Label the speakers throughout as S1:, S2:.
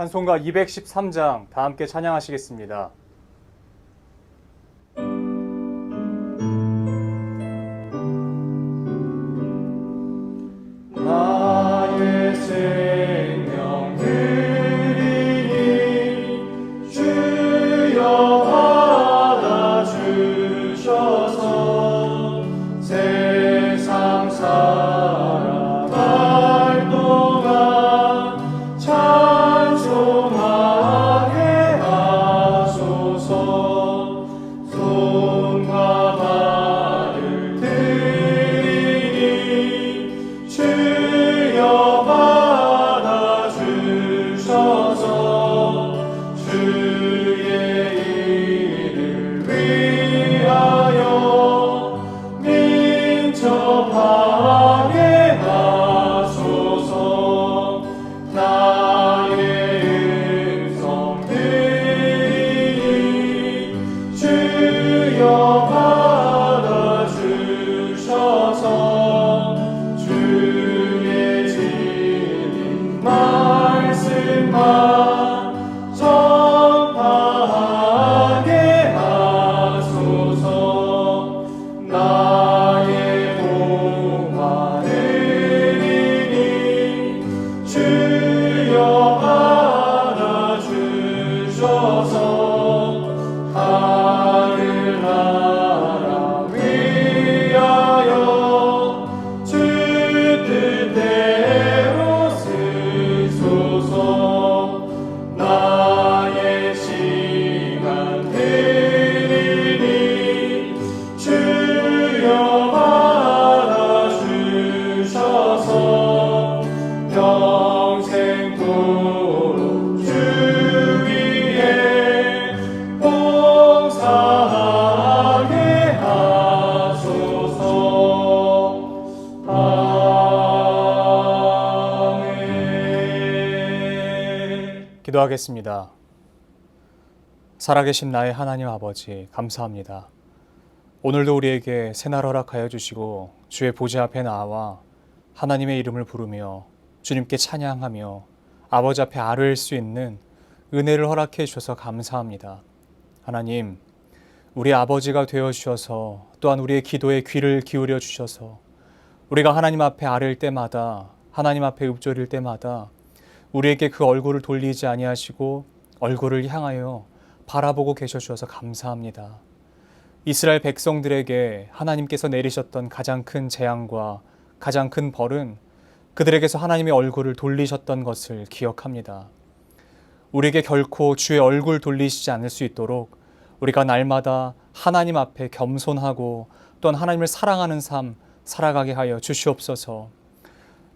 S1: 찬송가 213장 다 함께 찬양하시겠습니다. 나의 생명 드리니 주여 받아주셔서 세상 살아갈 동안 찬송하게 하소서. 손과 발을 드리니 주여 받아주셔서 주의 일을 위하여 민첩하게 하소서. 나의 음성 들리니 주여 받아주셔서 주의 진리 말씀만 전파하게 하소서. 나의 동화 들리니 주여 받아주셔서 하늘나라 위하여 주 뜻대로 쓰소서. 나의 시간 드리니 주여 받아주셔서 평생토록 주 위에 봉사하게 하소서. 아멘. 기도하겠습니다. 살아계신 나의 하나님 아버지, 감사합니다. 오늘도 우리에게 새날 허락하여 주시고 주의 보좌 앞에 나와 하나님의 이름을 부르며 주님께 찬양하며 아버지 앞에 아뢰일 수 있는 은혜를 허락해 주셔서 감사합니다. 하나님, 우리 아버지가 되어 주셔서 또한 우리의 기도에 귀를 기울여 주셔서 우리가 하나님 앞에 아뢰일 때마다, 하나님 앞에 읊조릴 때마다 우리에게 그 얼굴을 돌리지 아니하시고 얼굴을 향하여 바라보고 계셔 주셔서 감사합니다. 이스라엘 백성들에게 하나님께서 내리셨던 가장 큰 재앙과 가장 큰 벌은 그들에게서 하나님의 얼굴을 돌리셨던 것을 기억합니다. 우리에게 결코 주의 얼굴 돌리시지 않을 수 있도록 우리가 날마다 하나님 앞에 겸손하고 또한 하나님을 사랑하는 삶 살아가게 하여 주시옵소서.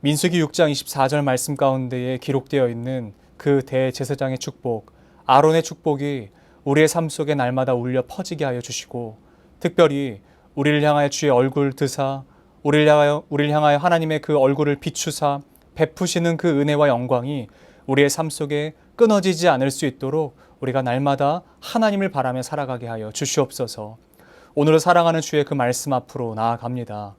S1: 민수기 6장 24절 말씀 가운데에 기록되어 있는 그 대제사장의 축복, 아론의 축복이 우리의 삶 속에 날마다 울려 퍼지게 하여 주시고, 특별히 우리를 향하여 주의 얼굴 드사 우리를 향하여 하나님의 그 얼굴을 비추사 베푸시는 그 은혜와 영광이 우리의 삶 속에 끊어지지 않을 수 있도록 우리가 날마다 하나님을 바라며 살아가게 하여 주시옵소서. 오늘을 사랑하는 주의 그 말씀 앞으로 나아갑니다.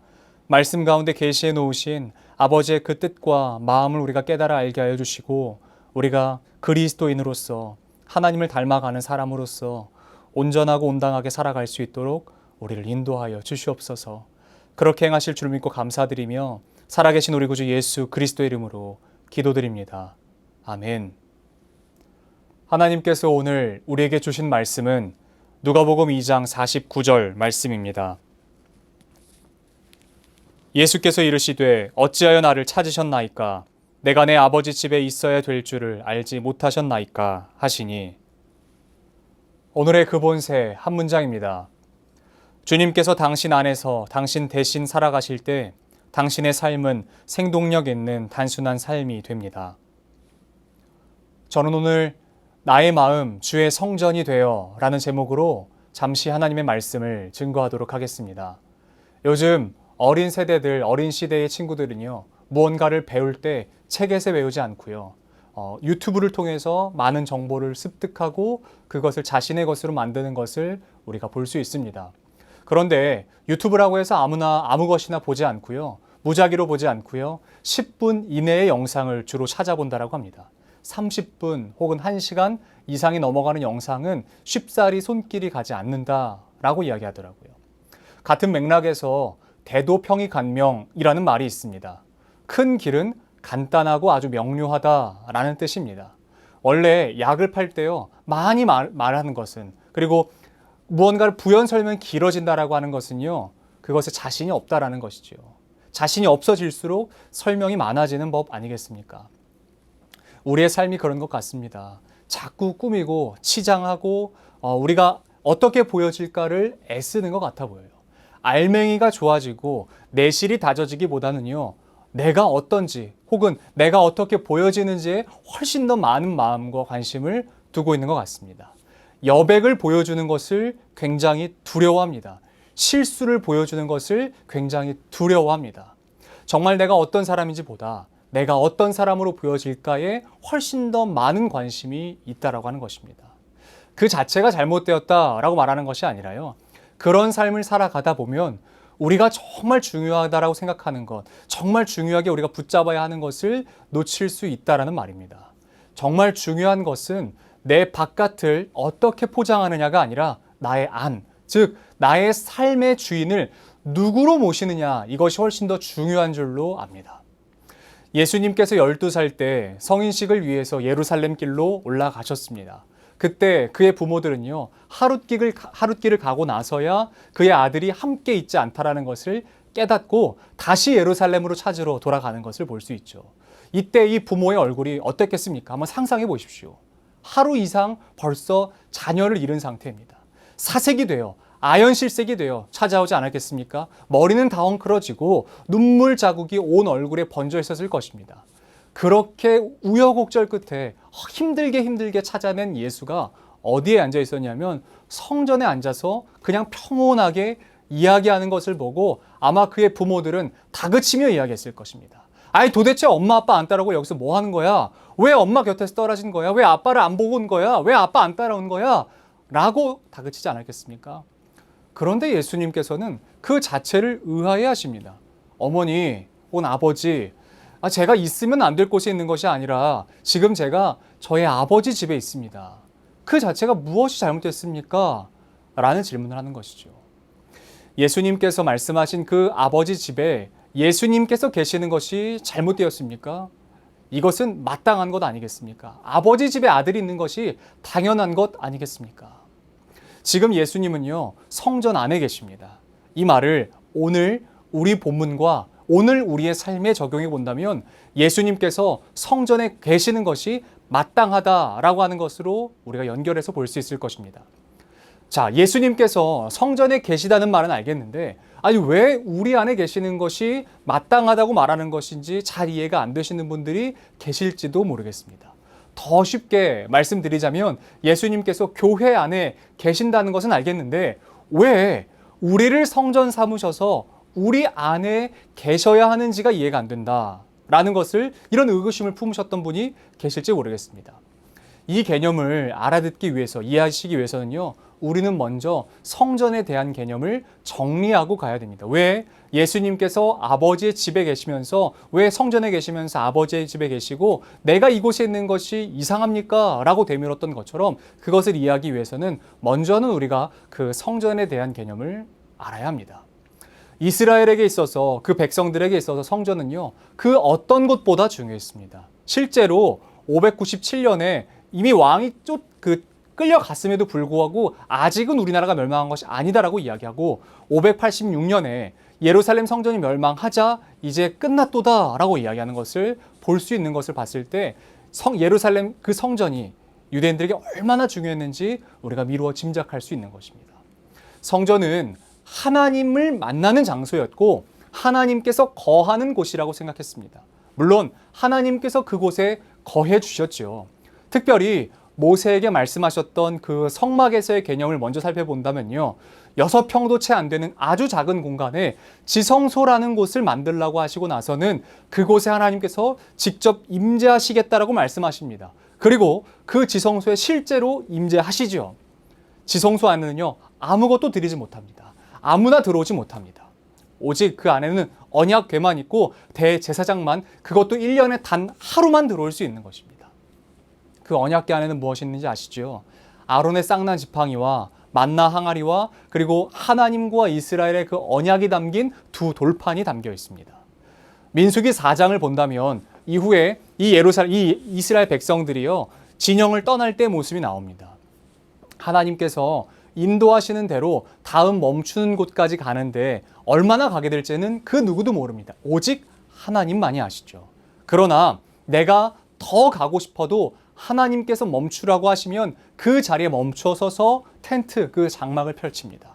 S1: 말씀 가운데 계시해 놓으신 아버지의 그 뜻과 마음을 우리가 깨달아 알게 하여 주시고, 우리가 그리스도인으로서 하나님을 닮아가는 사람으로서 온전하고 온당하게 살아갈 수 있도록 우리를 인도하여 주시옵소서. 그렇게 행하실 줄 믿고 감사드리며 살아계신 우리 구주 예수 그리스도의 이름으로 기도드립니다. 아멘. 하나님께서 오늘 우리에게 주신 말씀은 누가복음 2장 49절 말씀입니다. 예수께서 이르시되 어찌하여 나를 찾으셨나이까? 내가 내 아버지 집에 있어야 될 줄을 알지 못하셨나이까? 하시니, 오늘의 그 본새 한 문장입니다. 주님께서 당신 안에서 당신 대신 살아가실 때 당신의 삶은 생동력 있는 단순한 삶이 됩니다. 저는 오늘 나의 마음 주의 성전이 되어 라는 제목으로 잠시 하나님의 말씀을 증거하도록 하겠습니다. 요즘 어린 세대들, 어린 시대의 친구들은요, 무언가를 배울 때 책에서 배우지 않고요, 유튜브를 통해서 많은 정보를 습득하고 그것을 자신의 것으로 만드는 것을 우리가 볼 수 있습니다. 그런데 유튜브라고 해서 아무나 아무 것이나 보지 않고요, 무작위로 보지 않고요, 10분 이내의 영상을 주로 찾아본다라고 합니다. 30분 혹은 1시간 이상이 넘어가는 영상은 쉽사리 손길이 가지 않는다라고 이야기하더라고요. 같은 맥락에서 대도평이간명이라는 말이 있습니다. 큰 길은 간단하고 아주 명료하다라는 뜻입니다. 원래 약을 팔 때요, 많이 말하는 것은, 그리고 무언가를 부연 설명이 길어진다라고 하는 것은요, 그것에 자신이 없다라는 것이죠. 자신이 없어질수록 설명이 많아지는 법 아니겠습니까? 우리의 삶이 그런 것 같습니다. 자꾸 꾸미고 치장하고 우리가 어떻게 보여질까를 애쓰는 것 같아 보여요. 알맹이가 좋아지고 내실이 다져지기보다는요, 내가 어떤지 혹은 내가 어떻게 보여지는지에 훨씬 더 많은 마음과 관심을 두고 있는 것 같습니다. 여백을 보여주는 것을 굉장히 두려워합니다. 실수를 보여주는 것을 굉장히 두려워합니다. 정말 내가 어떤 사람인지 보다 내가 어떤 사람으로 보여질까에 훨씬 더 많은 관심이 있다라고 하는 것입니다. 그 자체가 잘못되었다라고 말하는 것이 아니라요, 그런 삶을 살아가다 보면 우리가 정말 중요하다라고 생각하는 것, 정말 중요하게 우리가 붙잡아야 하는 것을 놓칠 수 있다라는 말입니다. 정말 중요한 것은 내 바깥을 어떻게 포장하느냐가 아니라 나의 안, 즉 나의 삶의 주인을 누구로 모시느냐, 이것이 훨씬 더 중요한 줄로 압니다. 예수님께서 12살 때 성인식을 위해서 예루살렘 길로 올라가셨습니다. 그때 그의 부모들은요, 하룻길을 가고 나서야 그의 아들이 함께 있지 않다라는 것을 깨닫고 다시 예루살렘으로 찾으러 돌아가는 것을 볼 수 있죠. 이때 이 부모의 얼굴이 어땠겠습니까? 한번 상상해 보십시오. 하루 이상 벌써 자녀를 잃은 상태입니다. 사색이 돼요. 아연실색이 되어 찾아오지 않았겠습니까? 머리는 다 엉클어지고 눈물 자국이 온 얼굴에 번져 있었을 것입니다. 그렇게 우여곡절 끝에 힘들게 찾아낸 예수가 어디에 앉아 있었냐면 성전에 앉아서 그냥 평온하게 이야기하는 것을 보고 아마 그의 부모들은 다그치며 이야기했을 것입니다. 아니 도대체 엄마 아빠 안 따라오고 여기서 뭐 하는 거야? 왜 엄마 곁에서 떨어진 거야? 왜 아빠를 안 보고 온 거야? 왜 아빠 안 따라온 거야? 라고 다그치지 않았겠습니까? 그런데 예수님께서는 그 자체를 의아해 하십니다. 어머니, 온 아버지, 제가 있으면 안 될 곳에 있는 것이 아니라 지금 제가 저의 아버지 집에 있습니다. 그 자체가 무엇이 잘못됐습니까? 라는 질문을 하는 것이죠. 예수님께서 말씀하신 그 아버지 집에 예수님께서 계시는 것이 잘못되었습니까? 이것은 마땅한 것 아니겠습니까? 아버지 집에 아들이 있는 것이 당연한 것 아니겠습니까? 지금 예수님은요, 성전 안에 계십니다. 이 말을 오늘 우리 본문과 오늘 우리의 삶에 적용해 본다면 예수님께서 성전에 계시는 것이 마땅하다라고 하는 것으로 우리가 연결해서 볼 수 있을 것입니다. 자, 예수님께서 성전에 계시다는 말은 알겠는데, 아니 왜 우리 안에 계시는 것이 마땅하다고 말하는 것인지 잘 이해가 안 되시는 분들이 계실지도 모르겠습니다. 더 쉽게 말씀드리자면 예수님께서 교회 안에 계신다는 것은 알겠는데 왜 우리를 성전 삼으셔서 우리 안에 계셔야 하는지가 이해가 안 된다라는 것을, 이런 의구심을 품으셨던 분이 계실지 모르겠습니다. 이 개념을 알아듣기 위해서, 이해하시기 위해서는요, 우리는 먼저 성전에 대한 개념을 정리하고 가야 됩니다. 왜 예수님께서 아버지의 집에 계시면서, 왜 성전에 계시면서 아버지의 집에 계시고 내가 이곳에 있는 것이 이상합니까? 라고 되물었던 것처럼 그것을 이해하기 위해서는 먼저는 우리가 그 성전에 대한 개념을 알아야 합니다. 이스라엘에게 있어서, 그 백성들에게 있어서 성전은요, 그 어떤 곳보다 중요했습니다. 실제로 597년에 이미 왕이 끌려갔음에도 불구하고 아직은 우리나라가 멸망한 것이 아니다라고 이야기하고, 586년에 예루살렘 성전이 멸망하자 이제 끝났도다라고 이야기하는 것을 볼 수 있는 것을 봤을 때 예루살렘 그 성전이 유대인들에게 얼마나 중요했는지 우리가 미루어 짐작할 수 있는 것입니다. 성전은 하나님을 만나는 장소였고 하나님께서 거하는 곳이라고 생각했습니다. 물론 하나님께서 그곳에 거해 주셨죠. 특별히 모세에게 말씀하셨던 그 성막에서의 개념을 먼저 살펴본다면요, 6평도 채 안 되는 아주 작은 공간에 지성소라는 곳을 만들라고 하시고 나서는 그곳에 하나님께서 직접 임재하시겠다라고 말씀하십니다. 그리고 그 지성소에 실제로 임재하시죠. 지성소 안에는요, 아무것도 들이지 못합니다. 아무나 들어오지 못합니다. 오직 그 안에는 언약궤만 있고 대제사장만, 그것도 1년에 단 하루만 들어올 수 있는 것입니다. 그 언약궤 안에는 무엇이 있는지 아시죠? 아론의 쌍난 지팡이와 만나 항아리와 그리고 하나님과 이스라엘의 그 언약이 담긴 두 돌판이 담겨 있습니다. 민수기 4장을 본다면 이후에 이 이스라엘 백성들이요, 진영을 떠날 때 모습이 나옵니다. 하나님께서 인도하시는 대로 다음 멈추는 곳까지 가는데 얼마나 가게 될지는 그 누구도 모릅니다. 오직 하나님만이 아시죠. 그러나 내가 더 가고 싶어도 하나님께서 멈추라고 하시면 그 자리에 멈춰서서 텐트, 그 장막을 펼칩니다.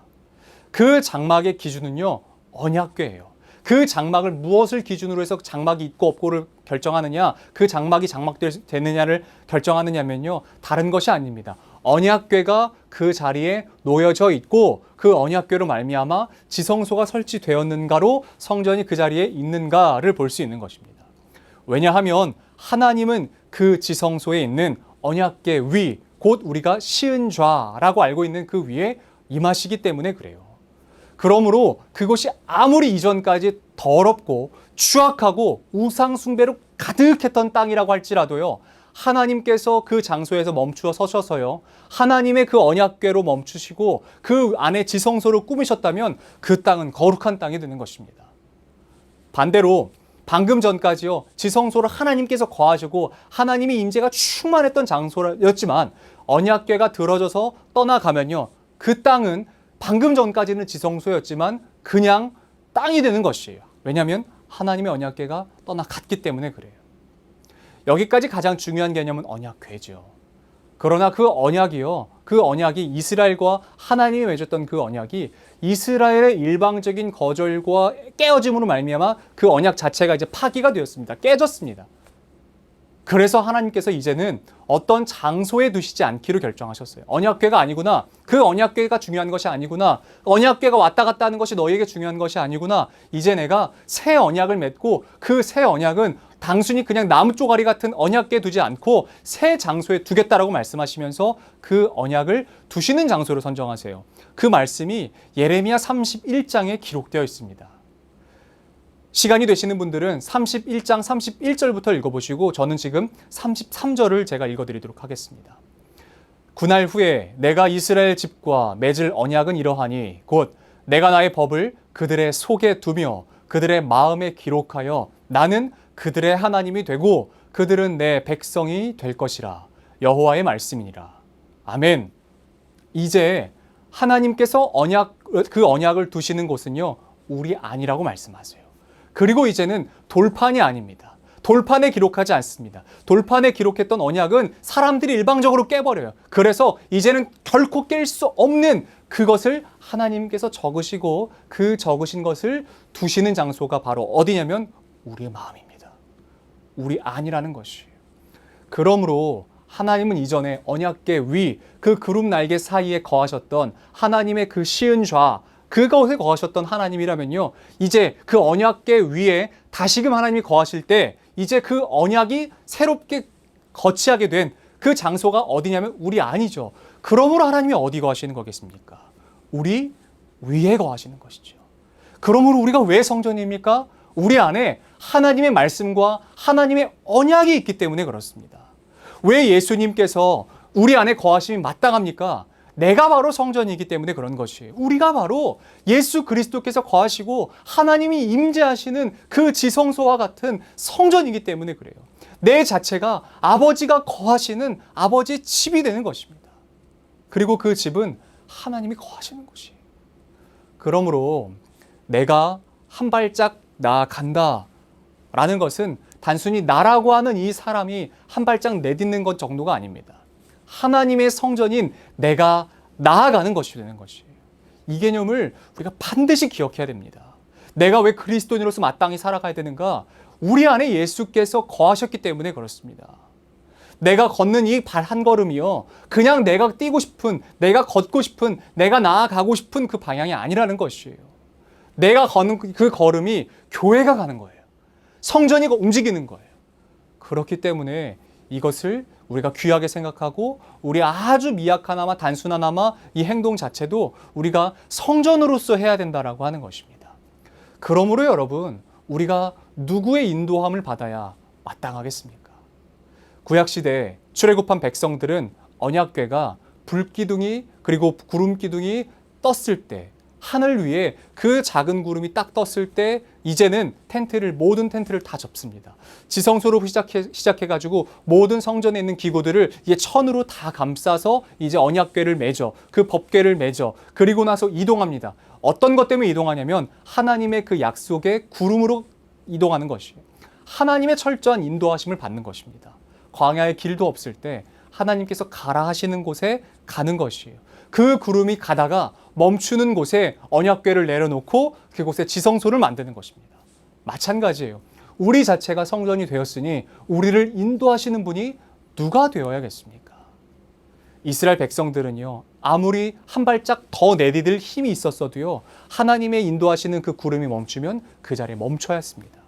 S1: 그 장막의 기준은요, 언약궤예요. 그 장막을 무엇을 기준으로 해서 장막이 있고 없고를 결정하느냐, 그 장막이 장막되느냐를 결정하느냐면요, 다른 것이 아닙니다. 언약궤가 그 자리에 놓여져 있고 그 언약궤로 말미암아 지성소가 설치되었는가로 성전이 그 자리에 있는가를 볼 수 있는 것입니다. 왜냐하면 하나님은 그 지성소에 있는 언약궤 위, 곧 우리가 시은좌라고 알고 있는 그 위에 임하시기 때문에 그래요. 그러므로 그것이 아무리 이전까지 더럽고 추악하고 우상 숭배로 가득했던 땅이라고 할지라도요, 하나님께서 그 장소에서 멈추어 서셔서요, 하나님의 그 언약궤로 멈추시고 그 안에 지성소를 꾸미셨다면 그 땅은 거룩한 땅이 되는 것입니다. 반대로 방금 전까지요, 지성소를 하나님께서 거하시고 하나님의 임재가 충만했던 장소였지만 언약궤가 들어져서 떠나가면요, 그 땅은 방금 전까지는 지성소였지만 그냥 땅이 되는 것이에요. 왜냐하면 하나님의 언약궤가 떠나갔기 때문에 그래요. 여기까지 가장 중요한 개념은 언약궤죠. 그러나 그 언약이 이스라엘과 하나님이 맺었던 그 언약이 이스라엘의 일방적인 거절과 깨어짐으로 말미암아 그 언약 자체가 이제 파기가 되었습니다. 깨졌습니다. 그래서 하나님께서 이제는 어떤 장소에 두시지 않기로 결정하셨어요. 언약궤가 아니구나. 그 언약궤가 중요한 것이 아니구나. 언약궤가 왔다 갔다 하는 것이 너에게 중요한 것이 아니구나. 이제 내가 새 언약을 맺고 그 새 언약은 단순히 그냥 나무 쪼가리 같은 언약궤 두지 않고 새 장소에 두겠다라고 말씀하시면서 그 언약을 두시는 장소로 선정하세요. 그 말씀이 예레미야 31장에 기록되어 있습니다. 시간이 되시는 분들은 31장 31절부터 읽어보시고 저는 지금 33절을 제가 읽어드리도록 하겠습니다. 그날 후에 내가 이스라엘 집과 맺을 언약은 이러하니 곧 내가 나의 법을 그들의 속에 두며 그들의 마음에 기록하여 나는 그들의 하나님이 되고 그들은 내 백성이 될 것이라. 여호와의 말씀이니라. 아멘. 이제 하나님께서 그 언약을 두시는 곳은요, 우리 아니라고 말씀하세요. 그리고 이제는 돌판이 아닙니다. 돌판에 기록하지 않습니다. 돌판에 기록했던 언약은 사람들이 일방적으로 깨버려요. 그래서 이제는 결코 깰 수 없는 그것을 하나님께서 적으시고 그 적으신 것을 두시는 장소가 바로 어디냐면 우리의 마음입니다. 우리 안이라는 것이에요. 그러므로 하나님은 이전에 언약궤 위, 그 구름 날개 사이에 거하셨던 하나님의 그 시은좌, 그것에 거하셨던 하나님이라면요, 이제 그 언약궤 위에 다시금 하나님이 거하실 때 이제 그 언약이 새롭게 거치하게 된 그 장소가 어디냐면 우리 아니죠. 그러므로 하나님이 어디 거하시는 거겠습니까? 우리 위에 거하시는 것이죠. 그러므로 우리가 왜 성전입니까? 우리 안에 하나님의 말씀과 하나님의 언약이 있기 때문에 그렇습니다. 왜 예수님께서 우리 안에 거하심이 마땅합니까? 내가 바로 성전이기 때문에 그런 것이에요. 우리가 바로 예수 그리스도께서 거하시고 하나님이 임재하시는 그 지성소와 같은 성전이기 때문에 그래요. 내 자체가 아버지가 거하시는 아버지의 집이 되는 것입니다. 그리고 그 집은 하나님이 거하시는 곳이에요. 그러므로 내가 한 발짝 나아간다 라는 것은 단순히 나라고 하는 이 사람이 한 발짝 내딛는 것 정도가 아닙니다. 하나님의 성전인 내가 나아가는 것이 되는 것이에요. 이 개념을 우리가 반드시 기억해야 됩니다. 내가 왜 그리스도인으로서 마땅히 살아가야 되는가? 우리 안에 예수께서 거하셨기 때문에 그렇습니다. 내가 걷는 이 발 한 걸음이요, 그냥 내가 뛰고 싶은, 내가 걷고 싶은, 내가 나아가고 싶은 그 방향이 아니라는 것이에요. 내가 걷는 그 걸음이 교회가 가는 거예요. 성전이 움직이는 거예요. 그렇기 때문에 이것을 우리가 귀하게 생각하고 우리 아주 미약하나마 단순하나마 이 행동 자체도 우리가 성전으로서 해야 된다라고 하는 것입니다. 그러므로 여러분, 우리가 누구의 인도함을 받아야 마땅하겠습니까? 구약시대 출애굽한 백성들은 언약궤가 불기둥이 그리고 구름기둥이 떴을 때, 하늘 위에 그 작은 구름이 딱 떴을 때 이제는 모든 텐트를 다 접습니다. 지성소로 시작해가지고 모든 성전에 있는 기구들을 이제 천으로 다 감싸서 이제 언약궤를 매죠. 그 법궤를 매죠. 그리고 나서 이동합니다. 어떤 것 때문에 이동하냐면 하나님의 그 약속의 구름으로 이동하는 것이에요. 하나님의 철저한 인도하심을 받는 것입니다. 광야에 길도 없을 때 하나님께서 가라 하시는 곳에 가는 것이에요. 그 구름이 가다가 멈추는 곳에 언약궤를 내려놓고 그곳에 지성소를 만드는 것입니다. 마찬가지예요. 우리 자체가 성전이 되었으니 우리를 인도하시는 분이 누가 되어야겠습니까? 이스라엘 백성들은요, 아무리 한 발짝 더 내디딜 힘이 있었어도요, 하나님의 인도하시는 그 구름이 멈추면 그 자리에 멈춰야 했습니다.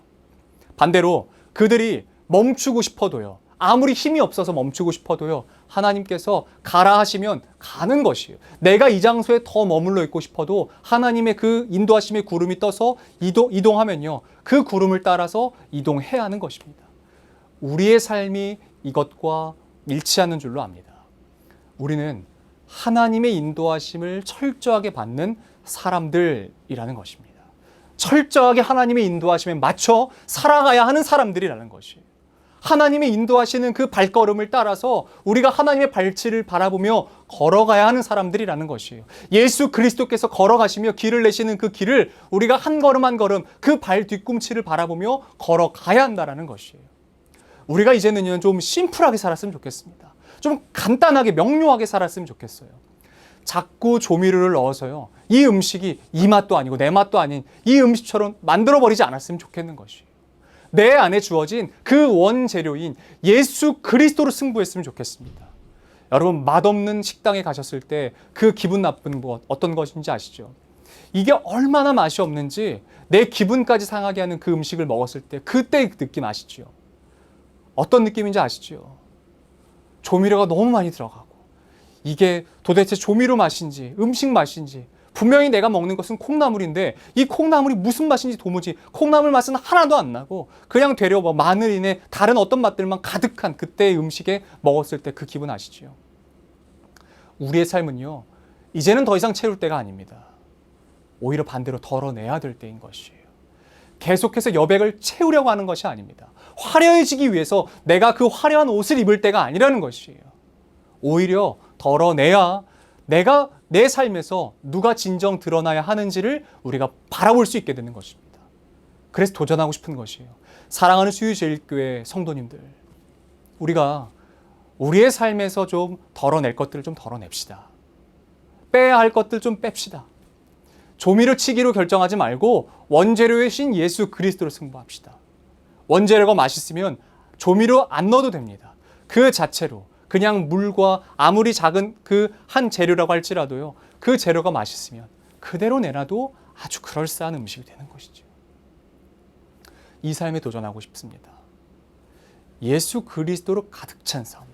S1: 반대로 그들이 멈추고 싶어도요, 아무리 힘이 없어서 멈추고 싶어도요, 하나님께서 가라 하시면 가는 것이에요. 내가 이 장소에 더 머물러 있고 싶어도 하나님의 그 인도하심의 구름이 떠서 이동하면요, 그 구름을 따라서 이동해야 하는 것입니다. 우리의 삶이 이것과 일치하는 줄로 압니다. 우리는 하나님의 인도하심을 철저하게 받는 사람들이라는 것입니다. 철저하게 하나님의 인도하심에 맞춰 살아가야 하는 사람들이라는 것이에요. 하나님의 인도하시는 그 발걸음을 따라서 우리가 하나님의 발치를 바라보며 걸어가야 하는 사람들이라는 것이에요. 예수 그리스도께서 걸어가시며 길을 내시는 그 길을 우리가 한 걸음 한 걸음 그 발 뒤꿈치를 바라보며 걸어가야 한다는 것이에요. 우리가 이제는 좀 심플하게 살았으면 좋겠습니다. 좀 간단하게 명료하게 살았으면 좋겠어요. 자꾸 조미료를 넣어서요, 이 음식이 이 맛도 아니고 내 맛도 아닌 이 음식처럼 만들어버리지 않았으면 좋겠는 것이에요. 내 안에 주어진 그 원재료인 예수 그리스도로 승부했으면 좋겠습니다. 여러분, 맛없는 식당에 가셨을 때 그 기분 나쁜 것 어떤 것인지 아시죠? 이게 얼마나 맛이 없는지 내 기분까지 상하게 하는 그 음식을 먹었을 때 그때 느낌 아시죠? 어떤 느낌인지 아시죠? 조미료가 너무 많이 들어가고 이게 도대체 조미료 맛인지 음식 맛인지, 분명히 내가 먹는 것은 콩나물인데 이 콩나물이 무슨 맛인지 도무지 콩나물 맛은 하나도 안 나고 그냥 되려 마늘이네 다른 어떤 맛들만 가득한 그때의 음식에 먹었을 때 그 기분 아시죠? 우리의 삶은요, 이제는 더 이상 채울 때가 아닙니다. 오히려 반대로 덜어내야 될 때인 것이에요. 계속해서 여백을 채우려고 하는 것이 아닙니다. 화려해지기 위해서 내가 그 화려한 옷을 입을 때가 아니라는 것이에요. 오히려 덜어내야 내가 내 삶에서 누가 진정 드러나야 하는지를 우리가 바라볼 수 있게 되는 것입니다. 그래서 도전하고 싶은 것이에요. 사랑하는 수유제일교회 성도님들, 우리가 우리의 삶에서 좀 덜어낼 것들을 좀 덜어냅시다. 빼야 할 것들 좀 뺍시다. 조미료 치기로 결정하지 말고 원재료의 신 예수 그리스도로 승부합시다. 원재료가 맛있으면 조미료 안 넣어도 됩니다. 그 자체로 그냥 물과 아무리 작은 그 한 재료라고 할지라도요, 그 재료가 맛있으면 그대로 내놔도 아주 그럴싸한 음식이 되는 것이죠. 이 삶에 도전하고 싶습니다. 예수 그리스도로 가득 찬 삶.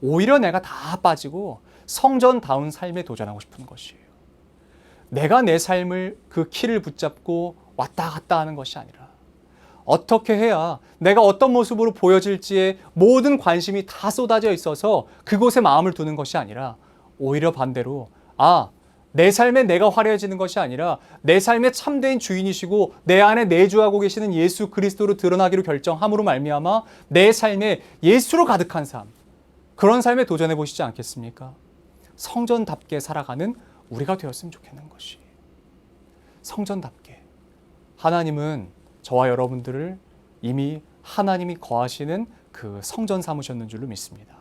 S1: 오히려 내가 다 빠지고 성전다운 삶에 도전하고 싶은 것이에요. 내가 내 삶을 그 키를 붙잡고 왔다 갔다 하는 것이 아니라 어떻게 해야 내가 어떤 모습으로 보여질지에 모든 관심이 다 쏟아져 있어서 그곳에 마음을 두는 것이 아니라 오히려 반대로 내 삶에 내가 화려해지는 것이 아니라 내 삶의 참된 주인이시고 내 안에 내주하고 계시는 예수 그리스도로 드러나기로 결정함으로 말미암아 내 삶에 예수로 가득한 삶, 그런 삶에 도전해 보시지 않겠습니까? 성전답게 살아가는 우리가 되었으면 좋겠는 것이. 성전답게. 하나님은 저와 여러분들을 이미 하나님이 거하시는 그 성전 삼으셨는 줄로 믿습니다.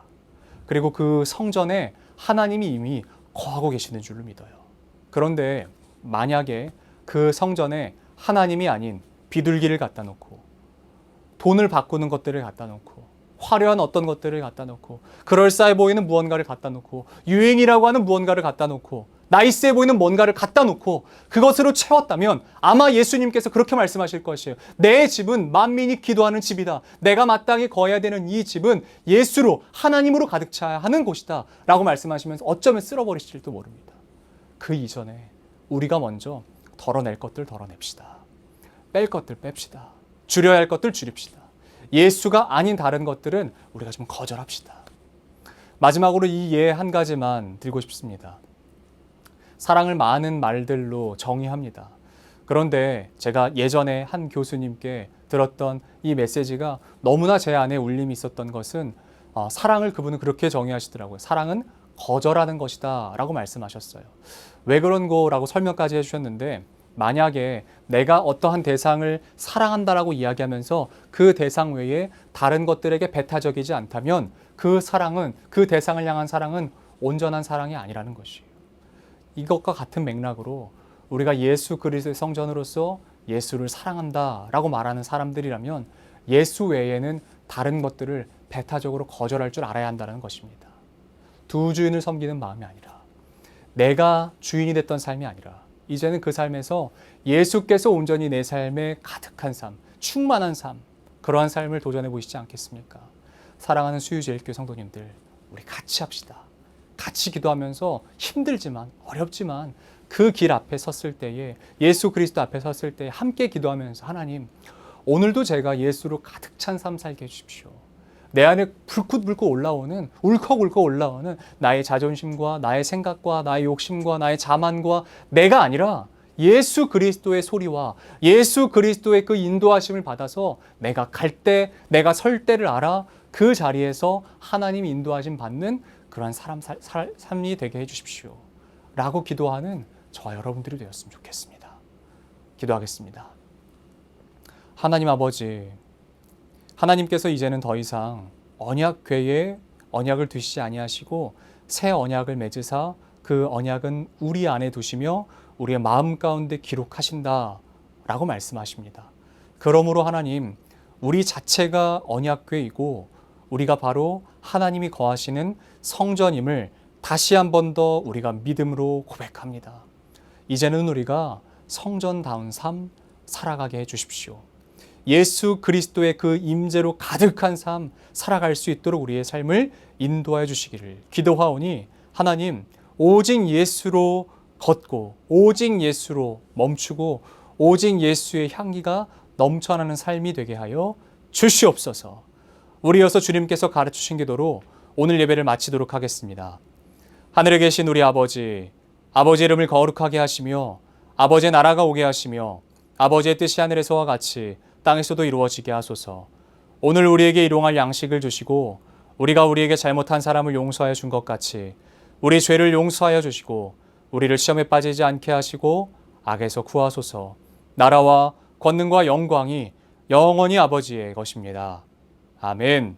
S1: 그리고 그 성전에 하나님이 이미 거하고 계시는 줄로 믿어요. 그런데 만약에 그 성전에 하나님이 아닌 비둘기를 갖다 놓고 돈을 바꾸는 것들을 갖다 놓고 화려한 어떤 것들을 갖다 놓고 그럴싸해 보이는 무언가를 갖다 놓고 유행이라고 하는 무언가를 갖다 놓고 나이스해 보이는 뭔가를 갖다 놓고 그것으로 채웠다면 아마 예수님께서 그렇게 말씀하실 것이에요. 내 집은 만민이 기도하는 집이다. 내가 마땅히 거해야 되는 이 집은 예수로 하나님으로 가득 차야 하는 곳이다 라고 말씀하시면서 어쩌면 쓸어버리실지도 모릅니다. 그 이전에 우리가 먼저 덜어낼 것들 덜어냅시다. 뺄 것들 뺍시다. 줄여야 할 것들 줄입시다. 예수가 아닌 다른 것들은 우리가 좀 거절합시다. 마지막으로 이 예 한 가지만 들고 싶습니다. 사랑을 많은 말들로 정의합니다. 그런데 제가 예전에 한 교수님께 들었던 이 메시지가 너무나 제 안에 울림이 있었던 것은 사랑을 그분은 그렇게 정의하시더라고요. 사랑은 거절하는 것이다 라고 말씀하셨어요. 왜 그런 거라고 설명까지 해주셨는데, 만약에 내가 어떠한 대상을 사랑한다라고 이야기하면서 그 대상 외에 다른 것들에게 배타적이지 않다면 그 사랑은, 그 대상을 향한 사랑은 온전한 사랑이 아니라는 것이에요. 이것과 같은 맥락으로 우리가 예수 그리스도의 성전으로서 예수를 사랑한다라고 말하는 사람들이라면 예수 외에는 다른 것들을 배타적으로 거절할 줄 알아야 한다는 것입니다. 두 주인을 섬기는 마음이 아니라, 내가 주인이 됐던 삶이 아니라 이제는 그 삶에서 예수께서 온전히 내 삶에 가득한 삶, 충만한 삶, 그러한 삶을 도전해 보시지 않겠습니까? 사랑하는 수유제일교회 성도님들, 우리 같이 합시다. 같이 기도하면서 힘들지만 어렵지만 그 길 앞에 섰을 때에, 예수 그리스도 앞에 섰을 때 함께 기도하면서, 하나님, 오늘도 제가 예수로 가득 찬 삶 살게 해주십시오. 내 안에 불긋불긋 올라오는, 울컥울컥 올라오는 나의 자존심과 나의 생각과 나의 욕심과 나의 자만과 내가 아니라 예수 그리스도의 소리와 예수 그리스도의 그 인도하심을 받아서 내가 갈 때, 내가 설 때를 알아 그 자리에서 하나님 인도하심 받는 그러한 삶이 되게 해주십시오 라고 기도하는 저와 여러분들이 되었으면 좋겠습니다. 기도하겠습니다. 하나님 아버지, 하나님께서 이제는 더 이상 언약궤에 언약을 두시지 아니하시고 새 언약을 맺으사 그 언약은 우리 안에 두시며 우리의 마음 가운데 기록하신다 라고 말씀하십니다. 그러므로 하나님, 우리 자체가 언약궤이고 우리가 바로 하나님이 거하시는 성전임을 다시 한 번 더 우리가 믿음으로 고백합니다. 이제는 우리가 성전다운 삶 살아가게 해주십시오. 예수 그리스도의 그 임재로 가득한 삶 살아갈 수 있도록 우리의 삶을 인도하여 주시기를 기도하오니, 하나님, 오직 예수로 걷고 오직 예수로 멈추고 오직 예수의 향기가 넘쳐나는 삶이 되게 하여 주시옵소서. 우리 이어서 주님께서 가르치신 기도로 오늘 예배를 마치도록 하겠습니다. 하늘에 계신 우리 아버지, 아버지 이름을 거룩하게 하시며 아버지의 나라가 오게 하시며 아버지의 뜻이 하늘에서와 같이 땅에서도 이루어지게 하소서. 오늘 우리에게 일용할 양식을 주시고 우리가 우리에게 잘못한 사람을 용서하여 준 것 같이 우리 죄를 용서하여 주시고 우리를 시험에 빠지지 않게 하시고 악에서 구하소서. 나라와 권능과 영광이 영원히 아버지의 것입니다. 아멘.